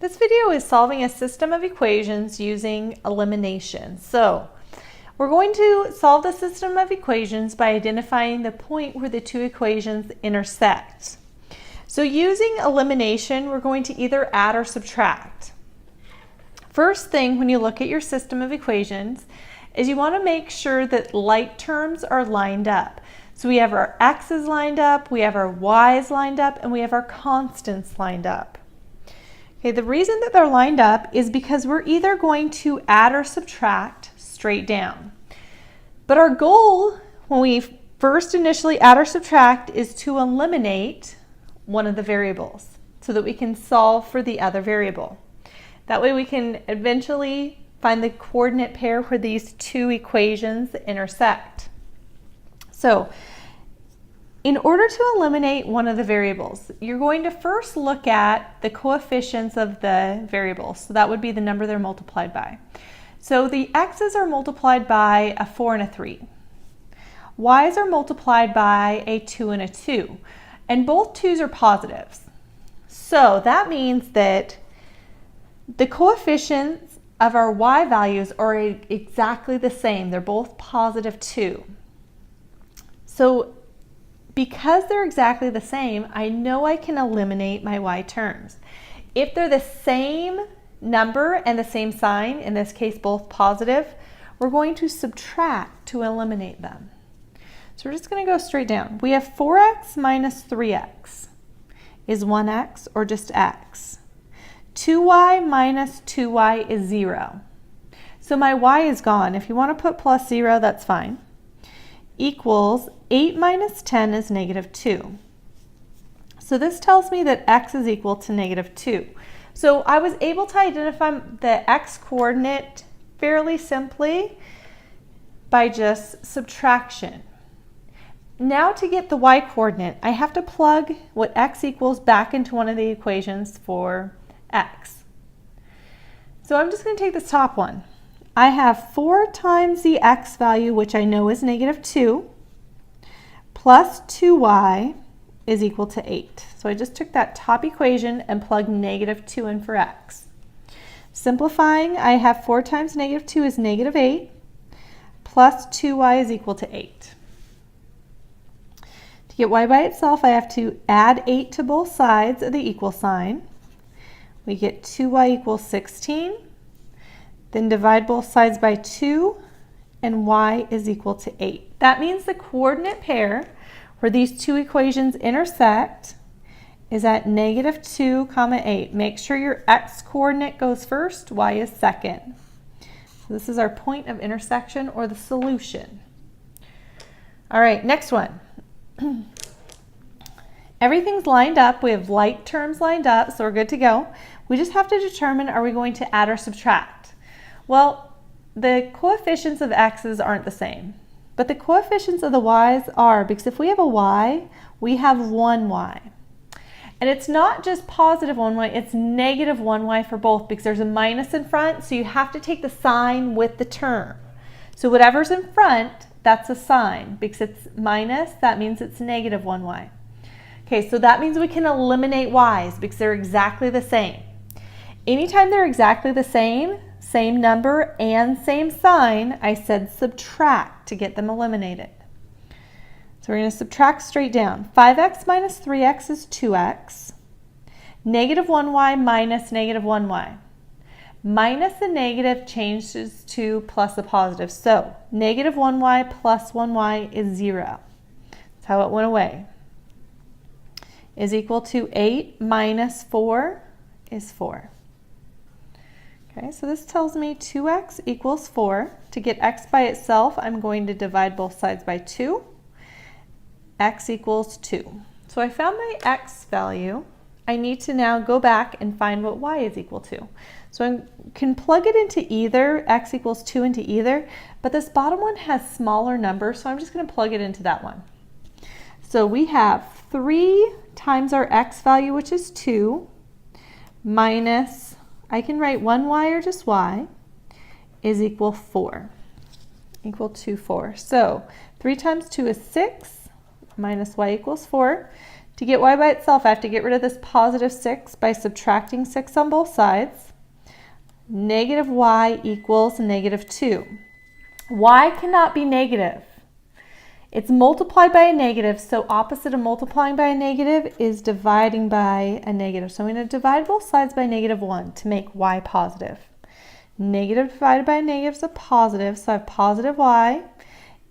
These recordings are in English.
This video is solving a system of equations using elimination. So we're going to solve the system of equations by identifying the point where the two equations intersect. So using elimination, we're going to either add or subtract. First thing when you look at your system of equations is you want to make sure that like terms are lined up. So we have our x's lined up, we have our y's lined up, and we have our constants lined up. Okay, the reason that they're lined up is because we're either going to add or subtract straight down. But our goal when we first initially add or subtract is to eliminate one of the variables so that we can solve for the other variable. That way we can eventually find the coordinate pair where these two equations intersect. So in order to eliminate one of the variables, you're going to first look at the coefficients of the variable. So that would be the number they're multiplied by. So the x's are multiplied by a 4 and a 3. Y's are multiplied by a 2 and a 2. And both 2's are positives. So that means that the coefficients of our y values are exactly the same. They're both positive 2. So because they're exactly the same, I know I can eliminate my y terms. If they're the same number and the same sign, in this case both positive, we're going to subtract to eliminate them. So we're just going to go straight down. We have 4x minus 3x is 1x or just x. 2y minus 2y is 0. So my y is gone. If you want to put plus 0, that's fine. Equals 8 minus 10 is negative 2. So this tells me that x is equal to negative 2. So I was able to identify the x coordinate fairly simply by just subtraction. Now to get the y coordinate, I have to plug what x equals back into one of the equations for x. So I'm just going to take this top one. I have 4 times the x value, which I know is negative 2, plus 2y is equal to 8. So I just took that top equation and plugged negative 2 in for x. Simplifying, I have 4 times negative 2 is negative 8, plus 2y is equal to 8. To get y by itself, I have to add 8 to both sides of the equal sign. We get 2y equals 16. Then divide both sides by 2, and y is equal to 8. That means the coordinate pair where these two equations intersect is at negative 2, 8. Make sure your x coordinate goes first, y is second. So this is our point of intersection or the solution. All right, next one. Everything's lined up. We have like terms lined up, so we're good to go. We just have to determine, are we going to add or subtract? Well, the coefficients of x's aren't the same, but the coefficients of the y's are, because if we have a y, we have 1y. And it's not just positive 1y, it's negative 1y for both because there's a minus in front, so you have to take the sign with the term. So whatever's in front, that's a sign. Because it's minus, that means it's negative 1y. Okay, so that means we can eliminate y's because they're exactly the same. Anytime they're exactly the same number and same sign, I said subtract to get them eliminated. So we're going to subtract straight down. 5x minus 3x is 2x. Negative 1y minus negative 1y. Minus the negative changes to plus a positive. So negative 1y plus 1y is 0. That's how it went away. Is equal to 8 minus 4 is 4. Okay, so this tells me 2x equals 4. To get x by itself, I'm going to divide both sides by 2. X equals 2. So I found my x value. I need to now go back and find what y is equal to. So I can plug it into either, x equals 2 into either, but this bottom one has smaller numbers, so I'm just going to plug it into that one. So we have 3 times our x value, which is 2, minus, I can write 1y or just y, is equal 4, equal to 4. So 3 times 2 is 6, minus y equals 4. To get y by itself, I have to get rid of this positive 6 by subtracting 6 on both sides. Negative y equals negative 2. Y cannot be negative. It's multiplied by a negative, so opposite of multiplying by a negative is dividing by a negative. So I'm going to divide both sides by negative 1 to make y positive. Negative divided by a negative is a positive, so I have positive y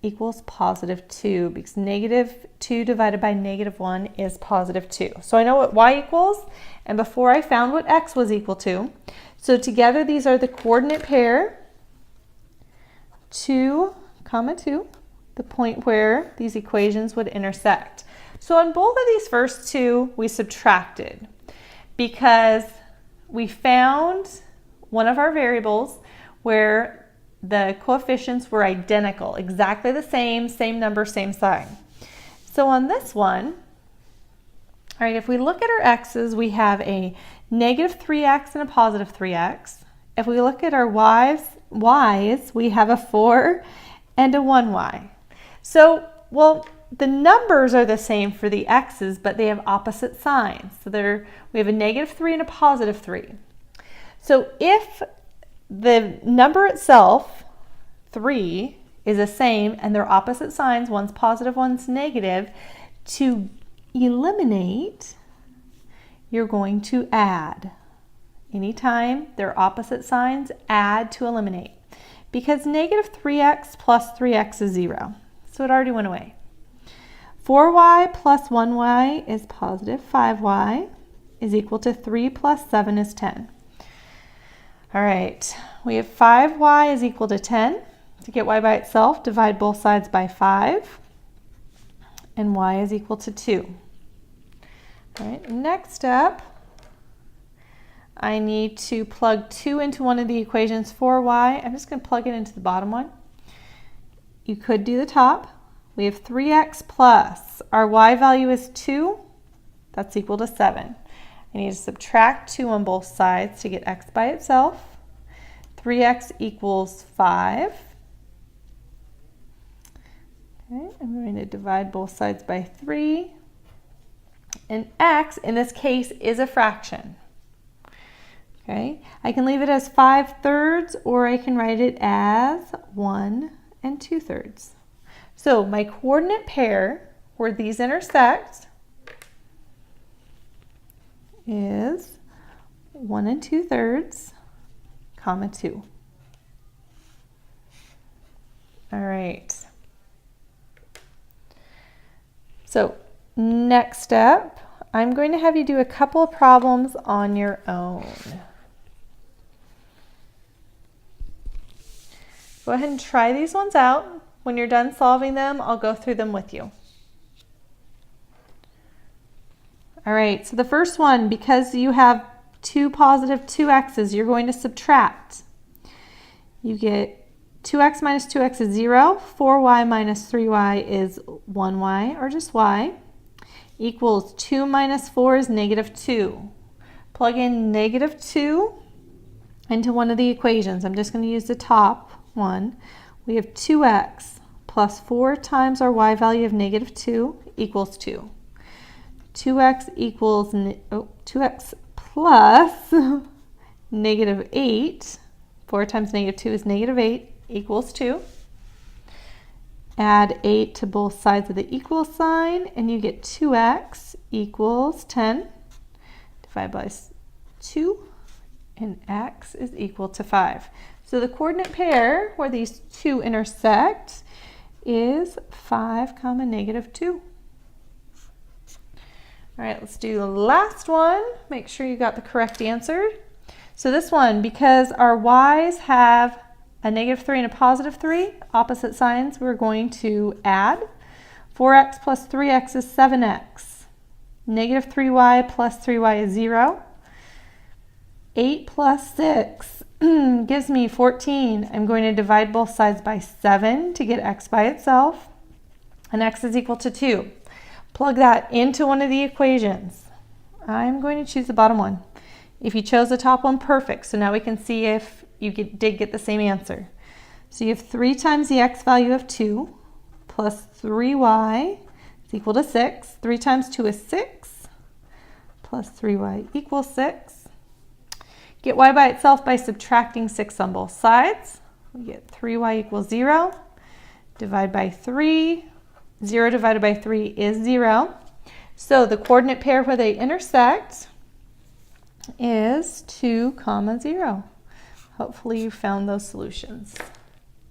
equals positive 2, because negative 2 divided by negative 1 is positive 2. So I know what y equals, and before I found what x was equal to. So together these are the coordinate pair, 2, 2, the point where these equations would intersect. So on both of these first two, we subtracted because we found one of our variables where the coefficients were identical, exactly the same number, same sign. So on this one, all right, if we look at our x's, we have a negative 3x and a positive 3x. If we look at our y's, we have a 4 and a 1y. So, well, the numbers are the same for the x's, but they have opposite signs. So we have a negative 3 and a positive 3. So if the number itself, 3, is the same and they're opposite signs, one's positive, one's negative, to eliminate, you're going to add. Anytime they're opposite signs, add to eliminate. Because negative 3x plus 3x is 0. So it already went away. 4y plus 1y is positive 5y is equal to 3 plus 7 is 10. All right, we have 5y is equal to 10. To get y by itself, divide both sides by 5. And y is equal to 2. All right, next up, I need to plug 2 into one of the equations for y. I'm just going to plug it into the bottom one. You could do the top. We have 3x plus, our y value is 2. That's equal to 7. I need to subtract 2 on both sides to get x by itself. 3x equals 5. Okay, I'm going to divide both sides by 3. And x, in this case, is a fraction. Okay, I can leave it as 5/3, or I can write it as 1 2/3. So my coordinate pair where these intersect is 1 2/3, 2. All right. So next step, I'm going to have you do a couple of problems on your own. Go ahead and try these ones out. When you're done solving them, I'll go through them with you. All right, so the first one, because you have 2 positive 2x's, you're going to subtract. You get 2x minus 2x is 0, 4y minus 3y is 1y, or just y, equals 2 minus 4 is negative 2. Plug in negative 2 into one of the equations. I'm just going to use the top one. We have 2x plus 4 times our y value of negative 2 equals 2. 2x equals 2x plus negative 8. 4 times negative 2 is negative 8 equals 2. Add 8 to both sides of the equal sign, and you get 2x equals 10. Divide by 2, and x is equal to 5. So the coordinate pair where these two intersect is 5, negative 2. All right, let's do the last one. Make sure you got the correct answer. So this one, because our y's have a negative 3 and a positive 3, opposite signs, we're going to add. 4x plus 3x is 7x. Negative 3y plus 3y is 0. 8 plus 6 gives me 14. I'm going to divide both sides by 7 to get x by itself. And x is equal to 2. Plug that into one of the equations. I'm going to choose the bottom one. If you chose the top one, perfect. So now we can see if you did get the same answer. So you have 3 times the x value of 2 plus 3y is equal to 6. 3 times 2 is 6, plus 3y equals 6. Get y by itself by subtracting 6 on both sides. We get 3y equals 0. Divide by 3. 0 divided by 3 is 0. So the coordinate pair where they intersect is 2, 0. Hopefully you found those solutions.